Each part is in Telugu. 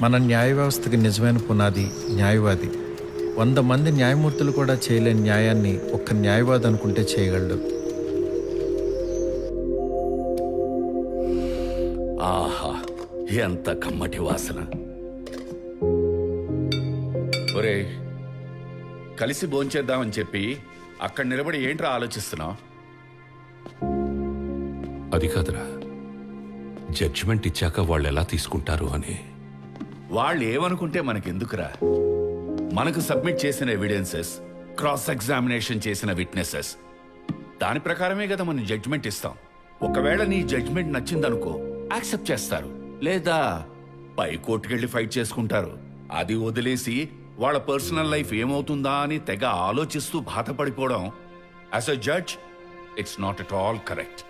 మన న్యాయ వ్యవస్థకి నిజమైన పునాది న్యాయవాది. 100 మంది న్యాయమూర్తులు కూడా చేయలేని న్యాయాన్ని ఒక్క న్యాయవాది అనుకుంటే చేయగలడు. ఆహా, ఎంత కమ్మటి వాసన. ఒరే, కలిసి భోంచేద్దామని చెప్పి అక్కడ నిలబడి ఏంట్రా ఆలోచిస్తున్నావు? అది కాదురా, జడ్జిమెంట్ ఇచ్చాక వాళ్ళు ఎలా తీసుకుంటారు అని. వాళ్ళు ఏమనుకుంటే మనకెందుకురా? మనకు సబ్మిట్ చేసిన ఎవిడెన్సెస్, క్రాస్ ఎగ్జామినేషన్ చేసిన విట్నెసెస్, దాని ప్రకారమే కదా మనం జడ్జిమెంట్ ఇస్తాం. ఒకవేళ నీ జడ్జిమెంట్ నచ్చిందనుకో, యాక్సెప్ట్ చేస్తారు. లేదా పై కోర్టుకెళ్ళి ఫైట్ చేసుకుంటారు. అది వదిలేసి వాళ్ళ పర్సనల్ లైఫ్ ఏమవుతుందా అని తెగ ఆలోచిస్తూ బాధపడిపోవడం as a judge it's not at all correct.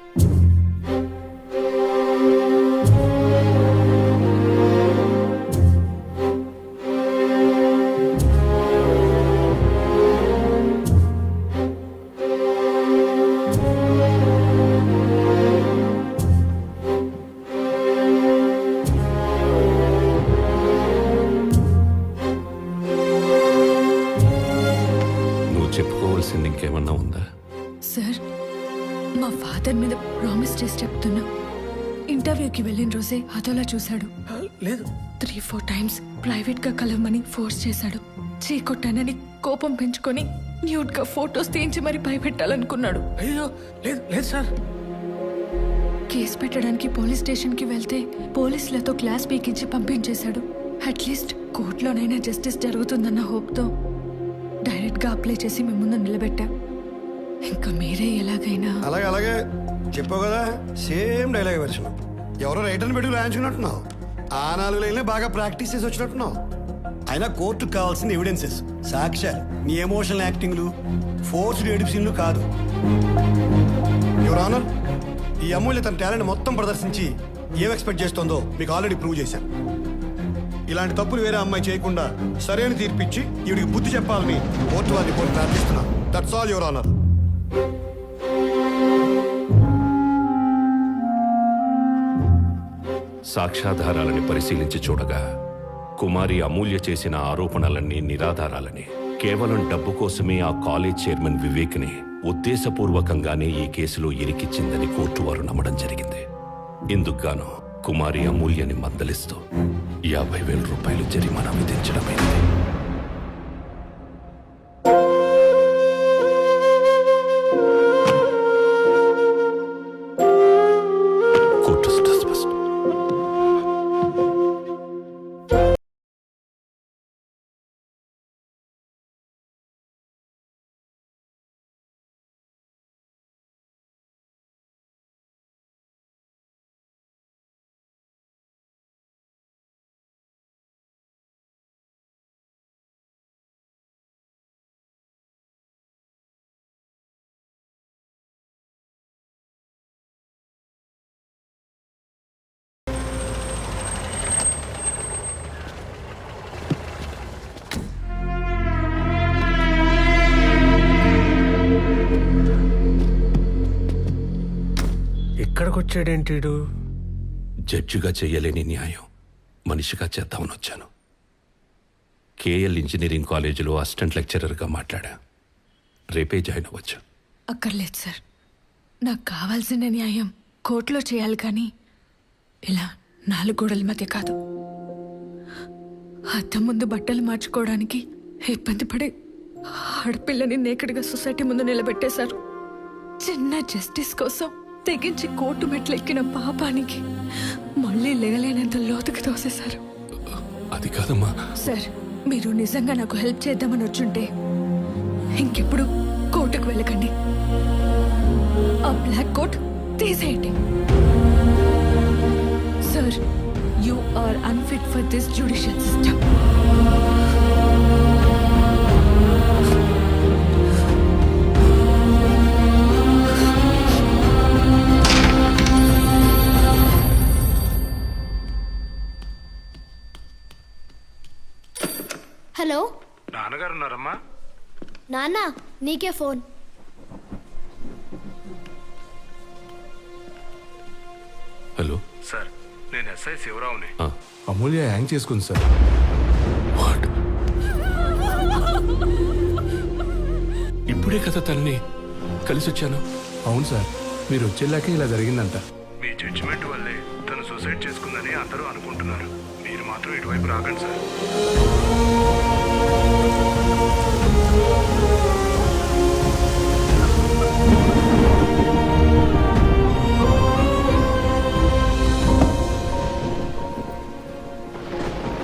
చెప్పుకోవాల్సింది ఇంకేమన్నా ఉందా? సార్, మా ఫాదర్ మీద ప్రామిస్ చేసి చెప్తున్నా. ఇంటర్వ్యూకి వెళ్ళిన రోజే అదోలా చూశాడు. లేదు, 3-4 టైమ్స్ ప్రైవేట్ గా కలవమని ఫోర్స్ చేశాడు. చీకొట్టానని కోపం పెంచుకొని న్యూడ్ గా ఫోటోస్ తీయించి మరి భయపెట్టాలనుకున్నాడు. అయ్యో లేదు లేదు సార్. కేసు పెట్టడానికి పోలీస్ స్టేషన్ కి వెళ్తే పోలీసులతో క్లాస్ పీకించి పంపించేశాడు. అట్లీస్ట్ కోర్టులోనైనా జస్టిస్ జరుగుతుందన్న హోప్తో డైరెక్ట్ గా అప్లై చేసి మీ ముందు నిలబెట్టా. ఇంకా మీరే ఎలాగైనా. అలాగే అలాగే చెప్పావు కదా, సేమ్ డైలాగ్ వెర్షన్. ఎవరో రైటర్ని పెట్టుకు రాయించుకున్నట్టున్నావు. ఆ 4 లైన్లే బాగా ప్రాక్టీస్ చేసి వచ్చినట్టున్నావు. అయినా కోర్టుకు కావాల్సిన ఎవిడెన్సెస్, సాక్ష్యాలు, నీ ఎమోషనల్ యాక్టింగ్లు, ఫోర్స్డ్ ఎడిప్షన్లు కాదు. యువర్ ఆనర్, ఈ అమూల్య తన టాలెంట్ మొత్తం ప్రదర్శించి ఏం ఎక్స్పెక్ట్ చేస్తుందో మీకు ఆల్రెడీ ప్రూవ్ చేశాను. ఇలాంటి తప్పులు వేరే అమ్మాయి చేయకుండా సరైన తీర్పిచ్చి ఈవిడికి బుద్ధి చెప్పాలని కోర్టు వారిని కోర్టు ప్రార్థిస్తున్నా. That's all your honour. సాక్ష్యాధారాలని పరిశీలించి చూడగా కుమారి అమూల్య చేసిన ఆరోపణలన్నీ నిరాధారాలని, కేవలం డబ్బు కోసమే ఆ కాలేజ్ చైర్మన్ వివేక్ని ఉద్దేశపూర్వకంగానే ఈ కేసులో ఇరికిచ్చిందని కోర్టు వారు నమ్మడం జరిగింది. ఇందుకుగాను కుమారి అమూల్యని మందలిస్తూ 50,000 రూపాయలు జరిమానా విధించడమైంది. Court dismissed. ఇక్కడికి వచ్చాడేంటీడు? జడ్జిగా చెయ్యలేని న్యాయం మనిషిగా చేద్దామని వచ్చాను. కేఎల్ ఇంజనీరింగ్ కాలేజీలో అసిస్టెంట్ లెక్చరర్గా మాట్లాడా. రేపే జాయిన్ అవ్వచ్చు. అక్కర్లేదు సార్, నాకు కావాల్సిన న్యాయం కోర్టులో చేయాలి, కానీ ఇలా 4 గోడల మధ్య కాదు. అద్దం ముందు బట్టలు మార్చుకోవడానికి ఇబ్బంది పడే ఆడపిల్లని నేకడిగా సొసైటీ ముందు నిలబెట్టేశారు. చిన్న జస్టిస్ కోసం తెగించి కోర్టు మెట్లెక్కిన పాపానికి మళ్ళీ లేగలేనంత లోతుకు తోసేశారు. అది కాదమ్మా. సార్, మీరు నిజంగా నాకు హెల్ప్ చేద్దామని వచ్చుంటే ఇంకెప్పుడు కోర్టుకు వెళ్ళకండి. ఆ బ్లాక్ కోట్ తీసేయండి. Sir, you are unfit for this judicial system. Hello, నాన్నగారు ఉన్నారమ్మా? నాన్న, నీకే ఫోన్. హలో సార్, నేను ఎస్ఐ శివరావుని. అమూల్య హ్యాంగ్ చేసుకుంది సార్. వాట్? ఇప్పుడే కదా తన్ని కలిసి వచ్చాను. అవును సార్, మీరు వచ్చేలాకే ఇలా జరిగిందంట. మీ జడ్జిమెంట్ వల్లే తను సూసైడ్ చేసుకుందని అందరూ అనుకుంటున్నారు. మీరు మాత్రం ఇటువైపు రాకండి సార్.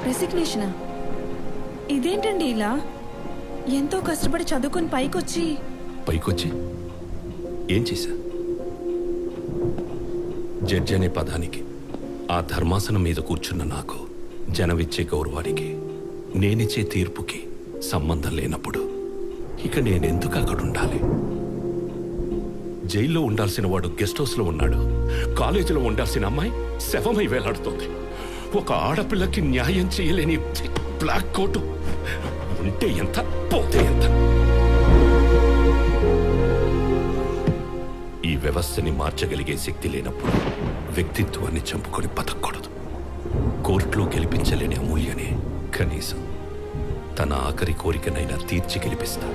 రెసిగ్నేషనా? ఇదేంటండి ఇలా? ఎంతో కష్టపడి చదువుకుని పైకొచ్చి పైకొచ్చి ఏం చేశా? జడ్జి అనే పదానికి, ఆ ధర్మాసనం మీద కూర్చున్న నాకు, జనమిచ్చే గౌరవానికి, నేనిచ్చే తీర్పుకి సంబంధం లేనప్పుడు ఇక నేనెందుకు అక్కడ ఉండాలి? జైల్లో ఉండాల్సిన వాడు గెస్ట్ హౌస్లో ఉన్నాడు. కాలేజీలో ఉండాల్సిన అమ్మాయి శవమై వేలాడుతోంది. ఒక ఆడపిల్లకి న్యాయం చేయలేని బ్లాక్ కోటు ఉంటే ఎంత, పోతే ఎంత? ఈ వ్యవస్థని మార్చగలిగే శక్తి లేనప్పుడు వ్యక్తిత్వాన్ని చంపుకొని బతకూడదు. కోర్టులో గెలిపించలేని అమూల్యనే కనీసం తన ఆఖరి కోరికనైనా తీర్చి గెలిపిస్తా.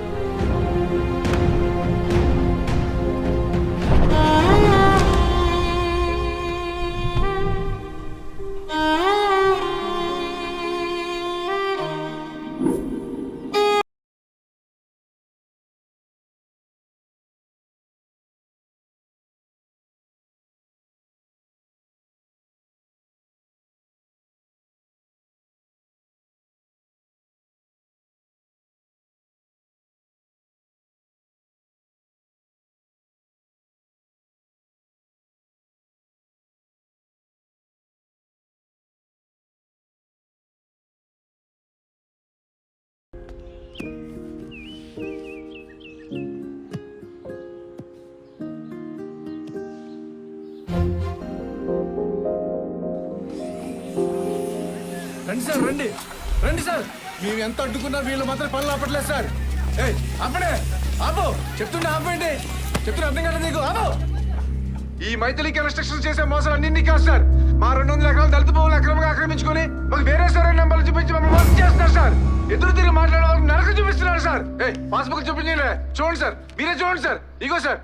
రండి సార్, రండి రండి సార్. మేము ఎంత అడ్డుకున్నా వీళ్ళు మాత్రం పనులు ఆపట్లేదు సార్. ఏయ్ ఆపడే, ఆపు, చెప్తుండే ఆపండి, చెప్తున్నా అర్థం కదా నీకు? ఆపు. ఈ మైథిలి కన్స్ట్రక్షన్ చేసే మోసాలు అన్ని కాదు సార్. మా 200 ఎకరాలు దళిత భూములు అక్రమంగా ఆక్రమించుకొని మాకు వేరే సార్ నెంబర్లు చూపించి మమ్మల్ని మోసం చేస్తున్నారు సార్. ఎదురు తిరిగి మాట్లాడే వాళ్ళకి నరక చూపిస్తున్నారు సార్. పాస్బుక్ చూపించలే, చూడండి సార్, మీరే చూడండి సార్, ఇగో సార్.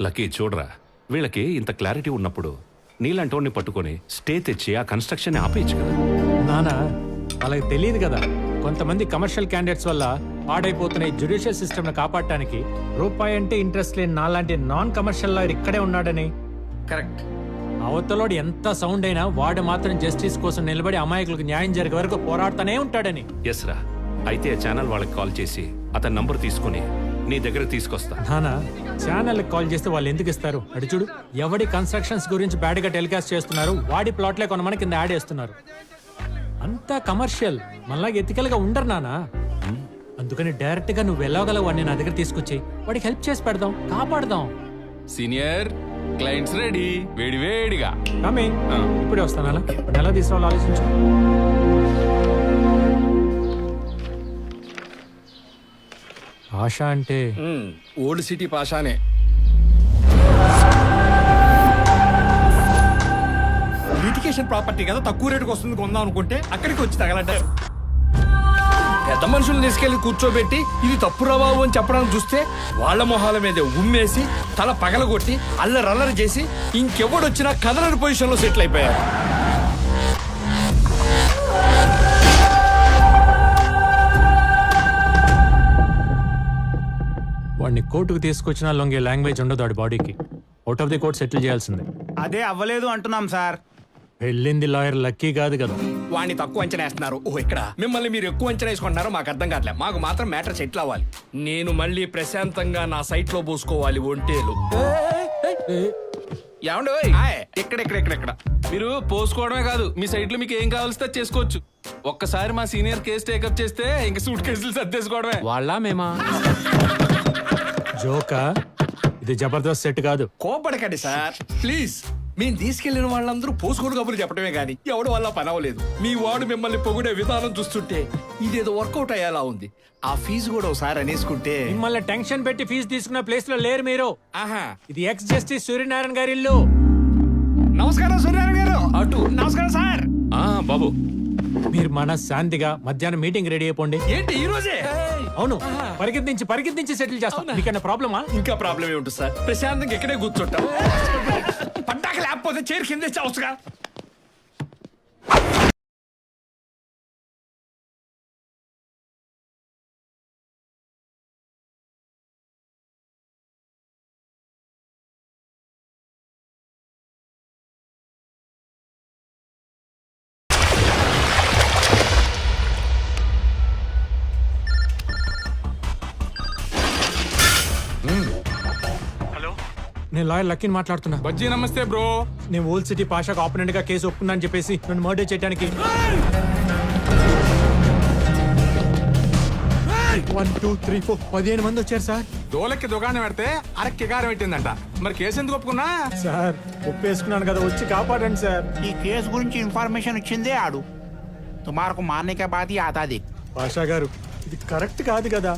లక్కీ చూడరా, వీళ్ళకి ఇంత క్లారిటీ ఉన్నప్పుడు నీలాంటి పట్టుకొని స్టే తెచ్చి ఆ కన్స్ట్రక్షన్ ఆపేయచ్చు కదా. నానా, వాళ్ళకి తెలియదు కదా, కొంతమంది కమర్షియల్ క్యాండిడేట్స్ వల్ల పాడైపోతున్న ఈ జ్యుడిషియల్ సిస్టమ్ ని కాపాడటానికి రూపాయి అంటే ఇంట్రెస్ట్ లేని నాలాంటి నాన్ కమర్షియల్ లాయర్ ఇక్కడే ఉన్నాడని. కరెక్ట్. అవతలోడు ఎంత సౌండ్ అయినా వాడు మాత్రం జస్టిస్ కోసం నిలబడి అమాయకులకు న్యాయం జరిగే వరకు పోరాడుతూనే ఉంటాడని. ఎస్ రా, అయితే ఆ ఛానల్ వాళ్ళకి కాల్ చేసి అతని నంబర్ తీసుకుని నీ దగ్గర తీసుకొస్తా. నానా, ఛానల్ కాల్ చేస్తే వాళ్ళు ఎందుకు ఇస్తారు? అటు చూడు, ఎవడి కన్స్ట్రక్షన్స్ గురించి బ్యాడ్ గా టెలికాస్ట్ చేస్తున్నారు, వాడి ప్లాట్లే కొనమని కింద యాడ్ చేస్తున్నారు. అంతా కమర్షియల్, మళ్ళీ ఎథికల్ గా ఉండరు నానా. అందుకని డైరెక్ట్ గా నువ్వు వెళ్ళగలవు వాడిని నా దగ్గర తీసుకొచ్చి వాడికి హెల్ప్ చేసి పెడదాం, కాపాడదాం. సీనియర్ క్లయింట్స్ రెడీ, వేడి వేడిగా. కమింగ్. ఇప్పుడే వస్తాను. అలా ఎలా తీసుకురావాలో ఆలోచించు. ఆశ అంటే ఓల్డ్ సిటీ పాషానే. లిటికేషన్ ప్రాపర్టీ కదా, తక్కువ రేటుకి వస్తుంది కొందాం అనుకుంటే అక్కడికి వచ్చి తగలంటారు. పెద్ద మనుషులు తీసుకెళ్లి కూర్చోబెట్టి ఇది తప్పురా బాబు అని చెప్పడానికి చూస్తే వాళ్ళ మొహాల మీద ఉమ్మేసి తల పగలగొట్టి అల్లరల్లరి చేసి ఇంకెవడొచ్చినా కదలని పొజిషన్ లో సెటిల్ అయిపోయారు. వాడిని కోర్టుకు తీసుకొచ్చినా లొంగే లాంగ్వేజ్ ఉండదు వాడి బాడీకి. Out of the court settle చేయాల్సిందే. అదే అవ్వలేదు అంటున్నాం సార్. వెళ్ళింది లాయర్ లక్కీ కాదు కదా. వాడిని తక్కువ అంచనా వేస్తున్నారు. ఓ ఇక్కడ మిమ్మల్ని మీరు ఎక్కువ అంచనా వేసుకుంటున్నారో మాకు అర్థం కావట్లేదు. మాకు మాత్రం మ్యాటర్ సెటిల్ అవ్వాలి. నేను మళ్ళీ ప్రశాంతంగా నా సైట్ లో పోసుకోవాలి ఒంటేలు. ఏమండి ఇక్కడ మీరు పోసుకోవడమే కాదు, మీ సైట్ లో మీకు ఏం కావాల్సి చేసుకోవచ్చు. ఒక్కసారి మా సీనియర్ కేసు టేకప్ చేస్తే ఇంక సూట్ కేసులు సర్దేసుకోవడమే. వాళ్ళ మేమా జోకా? ఇది జబర్దస్త్ సెట్ కాదు. కోపడకండి సార్ ప్లీజ్. మేము తీసుకెళ్లిన వాళ్ళందరూ పోసుకోడు కబుర్లు చెప్పడమే గానీ ఎవడు వల్ల పని అవ్వలేదు. మీ వాడు మిమ్మల్ని పొగిడే విధానం చూస్తుంటే ఇదేదో వర్కౌట్ అయ్యేలా ఉంది. ఆ ఫీజు కూడా ఒకసారి అనేసుకుంటే. మిమ్మల్ని టెన్షన్ పెట్టి ఫీజు తీసుకున్న ప్లేస్ లో లేరు మీరు. ఆహా, ఇది ఎక్స్ జస్టిస్ సూర్యనారాయణ గారి ఇల్లు. నమస్కారం సూర్యనారాయణ గారు. అటు నమస్కారం సార్. బాబు మీరు మన శాంతిగా మధ్యాహ్నం మీటింగ్ రెడీ అయిపోండి. ఏంటి ఈ రోజే? అవును, పరిగెత్తించి సెటిల్ చేస్తాం. మీకన్నా ప్రాబ్లమా? ఇంకా ప్రాబ్లం ఏముంటుంది సార్? ప్రశాంతంగా ఇక్కడే కూర్చుంటాం. పడ్డాక లేకపోతే చైర్ కింద చావచ్చుగా. నేను లాయర్ లక్కీని మాట్లాడుతున్నా. బజ్జీ నమస్తే బ్రో. నేను ఓల్డ్ సిటీ పాషాకు ఆపోనెంట్ గా కేసు ఒప్పుకున్నా అని చెప్పేసి నన్ను మర్డర్ చేయడానికి 1, 2, 3, 4 15 మంది వచ్చారు సార్. దోలకి దుకాణం పెడితే అరక్కి గారం పెట్టిందంట. మరి కేసు ఎందుకు ఒప్పుకున్నా? సార్ ఒప్పేసుకున్నాను కదా, వచ్చి కాపాడండి సార్. ఈ కేసు గురించి ఇన్ఫర్మేషన్ ఇచ్చిందే ఆడు. తుమారకు మారనే బాధి ఆతాది. పాషా గారు, ఇది కరెక్ట్ కాదు కదా.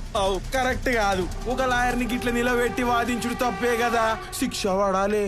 కరెక్ట్ కాదు. ఒక లాయర్ని గిట్ల నిలబెట్టి వాదించుడు తప్పే కదా, శిక్ష పడాలి.